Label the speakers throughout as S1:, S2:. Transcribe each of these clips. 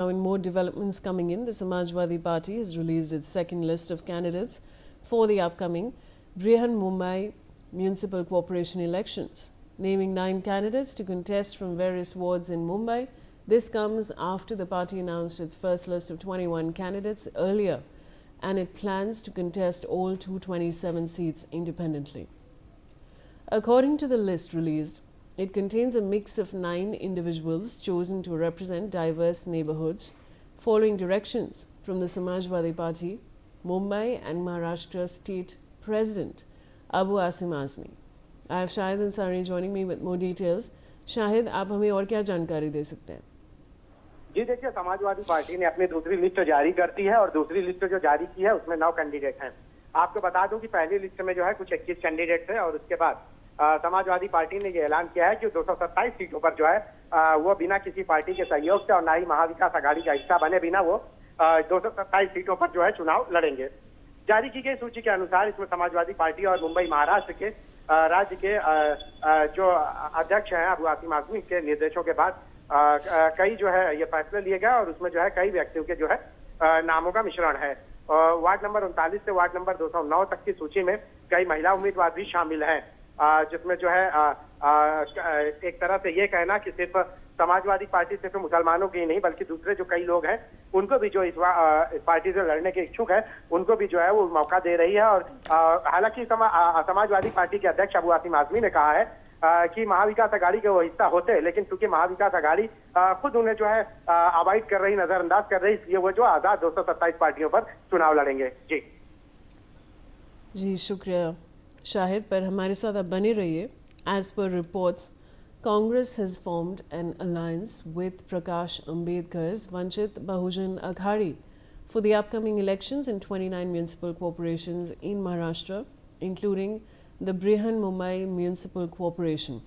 S1: Now, in more developments coming in, the Samajwadi Party has released its second list of candidates for the upcoming Brihan-Mumbai Municipal Corporation elections, naming 9 candidates to contest from various wards in Mumbai. This comes after the party announced its first list of 21 candidates earlier, and it plans to contest all 227 seats independently. According to the list released, it contains a mix of 9 individuals chosen to represent diverse neighborhoods, following directions from the Samajwadi Party, Mumbai and Maharashtra State President Abu Asim Azmi. I have Shahid Ansari joining me with more details. Shahid, आप हमें और क्या जानकारी दे सकते हैं?
S2: जी देखिए, Samajwadi party ने अपनी दूसरी लिस्ट जारी कर दी है और दूसरी लिस्ट जो जारी की है उसमें 9 कैंडिडेट हैं। आपको बता दूं कि पहली लिस्ट में जो है कुछ 21 कैंडिडेट थे और उसके बाद समाजवादी पार्टी ने ये ऐलान किया है कि 227 सीटों पर जो है वो बिना किसी पार्टी के सहयोग से और ना ही महाविकास आघाड़ी का हिस्सा बने बिना वो 227 सीटों पर जो है चुनाव लड़ेंगे। जारी की गई सूची के अनुसार इसमें समाजवादी पार्टी और मुंबई महाराष्ट्र के राज्य के जो अध्यक्ष हैं अबू आसिम आजमी के निर्देशों के बाद कई जो है ये फैसले लिए गए और उसमें जो है कई व्यक्तियों के जो है नामों का मिश्रण है। वार्ड नंबर 39 से वार्ड नंबर 209 तक की सूची में कई महिला उम्मीदवार भी शामिल हैं, जिसमें जो है एक तरह से ये कहना कि सिर्फ समाजवादी पार्टी सिर्फ मुसलमानों की नहीं बल्कि दूसरे जो कई लोग हैं उनको भी जो इस पार्टी से लड़ने के इच्छुक है उनको भी जो है वो मौका दे रही है। और हालांकि समाजवादी पार्टी के अध्यक्ष अबू आसिम आजमी ने कहा है कि महाविकास आघाड़ी के वो हिस्सा होते हैं, लेकिन क्योंकि महाविकास आघाड़ी खुद उन्हें जो है अवॉइड कर रही, नजरअंदाज कर रही, इसलिए वो जो आजाद 227 पार्टियों पर चुनाव लड़ेंगे।
S1: जी शुक्रिया शाहिद, पर हमारे साथ आप बने रहिए। एज पर reports, Congress has formed an alliance with Prakash Ambedkar's Vanchit Bahujan Aghadi for the upcoming elections in 29 municipal corporations in Maharashtra, including the Brihan-Mumbai Municipal Corporation.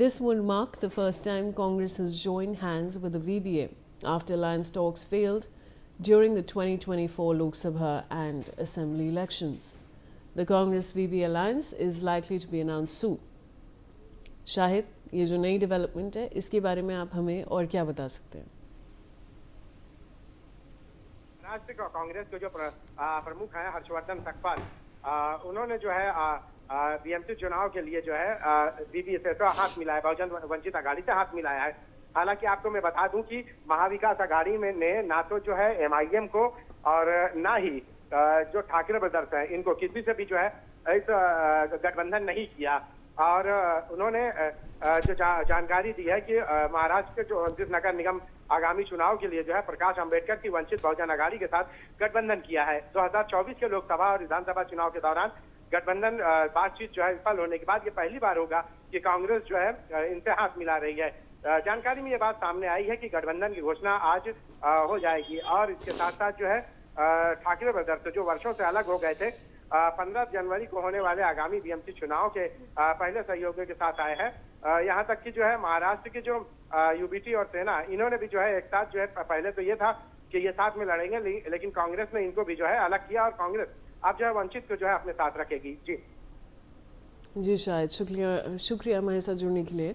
S1: This will mark the first time Congress has joined hands with the VBA after alliance talks failed during the 2024 Lok Sabha and Assembly elections. The Congress-VBA alliance is likely to be announced soon. Shahid, ये जो नई development है इसके बारे में आप हमें और क्या बता सकते हैं?
S2: राष्ट्रीय कांग्रेस के जो प्रमुख हैं हर्षवर्धन सकपाल, उन्होंने जो है बीएमसी चुनाव के लिए जो है बीबीए से तो हाथ मिलाया, बहुजन वंचित आघाड़ी से हाथ मिलाया है। हालांकि आपको मैं बता दूं कि महाविकास आघाड़ी में ने ना तो जो है एमआईएम को और ना ही जो ठाकरे ब्रदर्स हैं इनको किसी से भी जो है इस गठबंधन नहीं किया। और उन्होंने जो जानकारी दी है कि महाराष्ट्र के जो 29 नगर निगम आगामी चुनाव के लिए जो है प्रकाश अंबेडकर की वंचित बहुजन आघाड़ी के साथ गठबंधन किया है। 2024 के लोकसभा और विधानसभा चुनाव के दौरान गठबंधन बातचीत जो है विफल होने के बाद ये पहली बार होगा कि कांग्रेस जो है इनसे हाथ मिला रही है। जानकारी में ये बात सामने आई है कि गठबंधन की घोषणा आज हो जाएगी और इसके साथ साथ जो है ठाकरे ब्रदर्स जो वर्षों से अलग हो गए थे 15 जनवरी को होने वाले आगामी बीएमसी चुनाव के पहले सहयोगियों के साथ आए हैं। यहाँ तक कि जो है महाराष्ट्र की जो यूबीटी और सेना इन्होंने भी जो है एक साथ जो है पहले तो ये था कि ये साथ में लड़ेंगे, लेकिन कांग्रेस ने इनको भी जो है अलग किया और कांग्रेस अब जो है वंचित को जो है अपने साथ रखेगी। जी
S1: शायद शुक्रिया हमारे साथ जुड़ने के लिए।